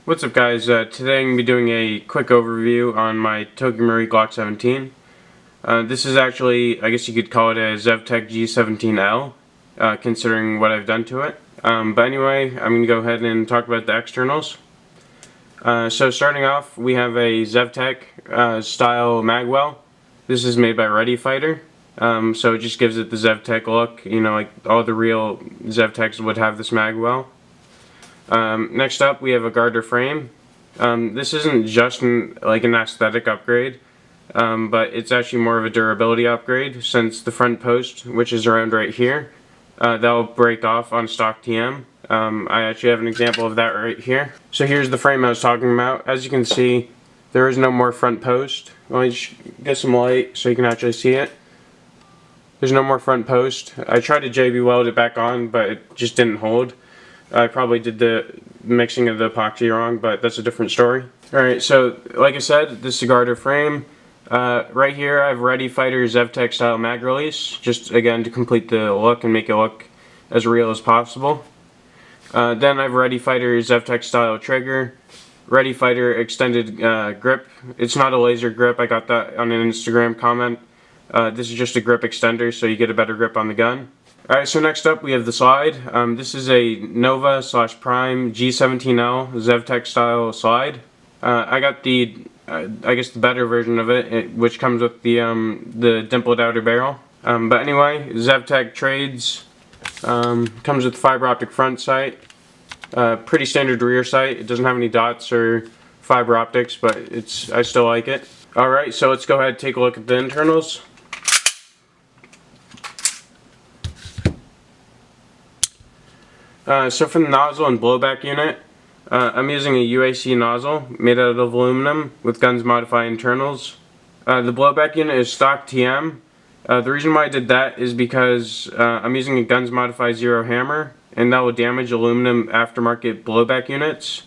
What's up guys, today I'm going to be doing a quick overview on my Marui Glock 17. This is actually, I guess you could call it a ZevTech G17L, considering what I've done to it. But anyway, I'm going to go ahead and talk about the externals. So starting off, we have a ZevTech style magwell. This is made by Ready Fighter. So it just gives it the ZevTech look, you know, like all the real ZevTechs would have this magwell. Next up, we have a Gardner Frame. This isn't just like an aesthetic upgrade, but it's actually more of a durability upgrade, since the front post, which is around right here, that'll break off on stock TM. I actually have an example of that right here. So here's the frame I was talking about. As you can see, there is no more front post. Let me just get some light so you can actually see it. There's no more front post. I tried to JB weld it back on, but it just didn't hold. I probably did the mixing of the epoxy wrong, but that's a different story. Alright, so like I said, this is a Gardner Frame. Right here I have Ready Fighter ZevTech style mag release, just again to complete the look and make it look as real as possible. Then I have Ready Fighter ZevTech style trigger, Ready Fighter extended grip. It's not a laser grip, I got that on an Instagram comment. This is just a grip extender so you get a better grip on the gun. Alright, so next up we have the slide. This is a Nova/Prime G17L ZevTech style slide. I got the, I guess the better version of it, which comes with the dimpled outer barrel. But anyway, ZevTech trades. Comes with fiber optic front sight. Pretty standard rear sight. It doesn't have any dots or fiber optics, but I still like it. Alright, so let's go ahead and take a look at the internals. So for the nozzle and blowback unit, I'm using a UAC nozzle made out of aluminum with Guns Modify internals. The blowback unit is stock TM. The reason why I did that is because I'm using a Guns Modify Zero hammer, and that will damage aluminum aftermarket blowback units.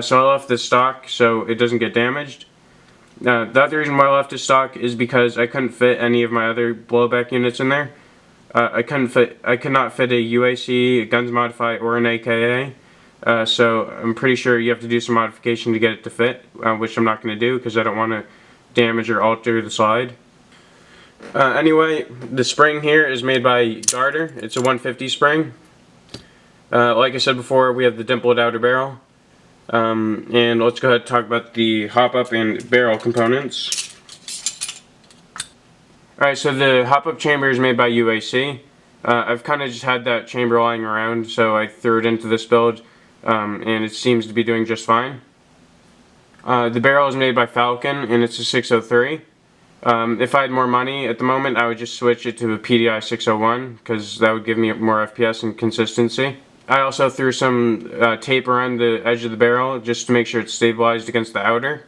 So I left this stock so it doesn't get damaged. The other reason why I left it stock is because I couldn't fit any of my other blowback units in there. I could not fit a UAC, a Guns Modify, or an AKA. So I'm pretty sure you have to do some modification to get it to fit, which I'm not going to do because I don't want to damage or alter the slide. Anyway, the spring here is made by Gardner. It's a 150 spring. Like I said before, we have the dimpled outer barrel. And let's go ahead and talk about the hop-up and barrel components. Alright, so the hop-up chamber is made by UAC. I've kind of just had that chamber lying around, so I threw it into this build, and it seems to be doing just fine. The barrel is made by Falcon, and it's a 603. If I had more money at the moment, I would just switch it to a PDI 601, because that would give me more FPS and consistency. I also threw some tape around the edge of the barrel, just to make sure it's stabilized against the outer.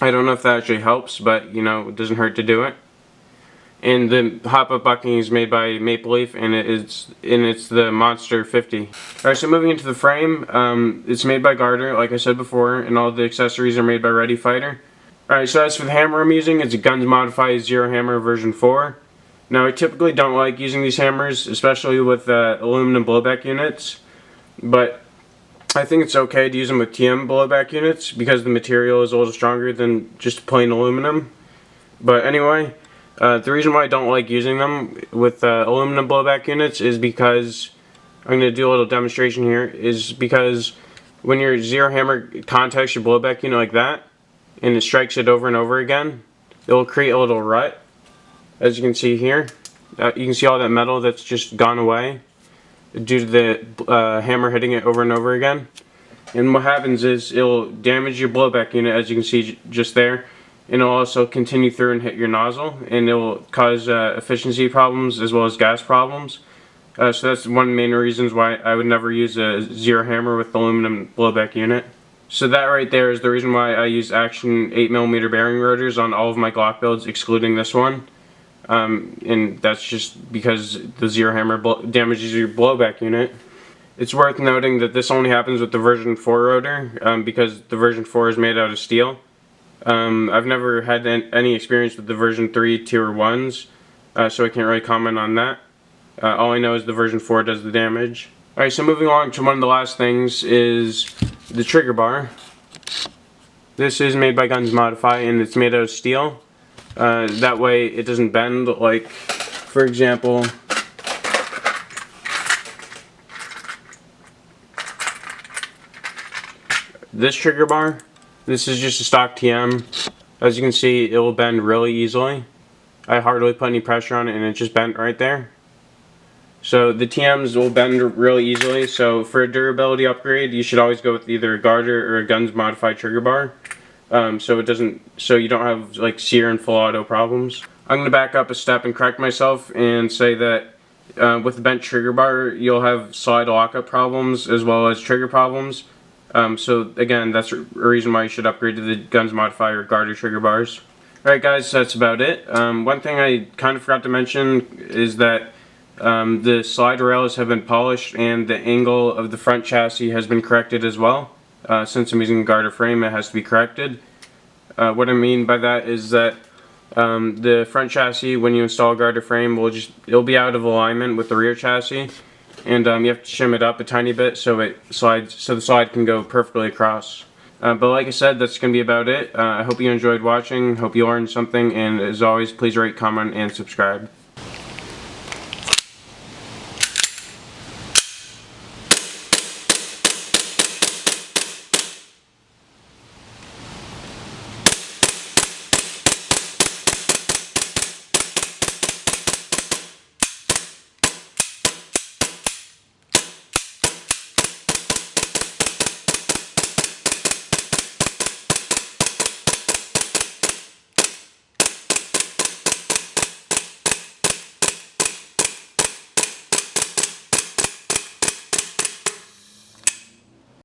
I don't know if that actually helps, but you know, it doesn't hurt to do it. And the hop-up bucking is made by Maple Leaf, and it's the Monster 50. Alright, so moving into the frame, it's made by Gardner, like I said before, and all the accessories are made by Ready Fighter. Alright, so as for the hammer I'm using, it's a Guns Modify Zero hammer version 4. Now I typically don't like using these hammers, especially with aluminum blowback units, but I think it's okay to use them with TM blowback units because the material is a little stronger than just plain aluminum. But anyway, the reason why I don't like using them with aluminum blowback units is because, I'm going to do a little demonstration here, is because when your Zero hammer contacts your blowback unit like that, and it strikes it over and over again, it will create a little rut, as you can see here. You can see all that metal that's just gone away due to the hammer hitting it over and over again. And what happens is it'll damage your blowback unit, as you can see just there, and it'll also continue through and hit your nozzle, and it'll cause efficiency problems as well as gas problems. So that's one of the main reasons why I would never use a Zero hammer with aluminum blowback unit. So that right there is the reason why I use Action 8mm bearing rotors on all of my Glock builds, excluding this one. And that's just because the Zero hammer damages your blowback unit. It's worth noting that this only happens with the version 4 rotor, because the version 4 is made out of steel. I've never had any experience with the version 3, 2, or 1s, so I can't really comment on that. All I know is the version 4 does the damage. Alright, so moving on to one of the last things is the trigger bar. This is made by Guns Modify and it's made out of steel. That way it doesn't bend, like, for example, this trigger bar. This is just a stock TM. As you can see, it will bend really easily. I hardly put any pressure on it and it just bent right there. So the TMs will bend really easily, so for a durability upgrade you should always go with either a Gardner or a Guns Modified trigger bar. So you don't have like sear and full auto problems. I'm going to back up a step and correct myself and say that with the bent trigger bar you'll have slide lockup problems as well as trigger problems. So again, that's a reason why you should upgrade to the Guns Modify or Gardner trigger bars. Alright guys, that's about it. One thing I kind of forgot to mention is that the slide rails have been polished and the angle of the front chassis has been corrected as well. Since I'm using a Gardner Frame, it has to be corrected. What I mean by that is that the front chassis, when you install a Gardner Frame, it'll be out of alignment with the rear chassis, and you have to shim it up a tiny bit so the slide can go perfectly across. But like I said, that's going to be about it. I hope you enjoyed watching, hope you learned something, and as always, please rate, comment, and subscribe.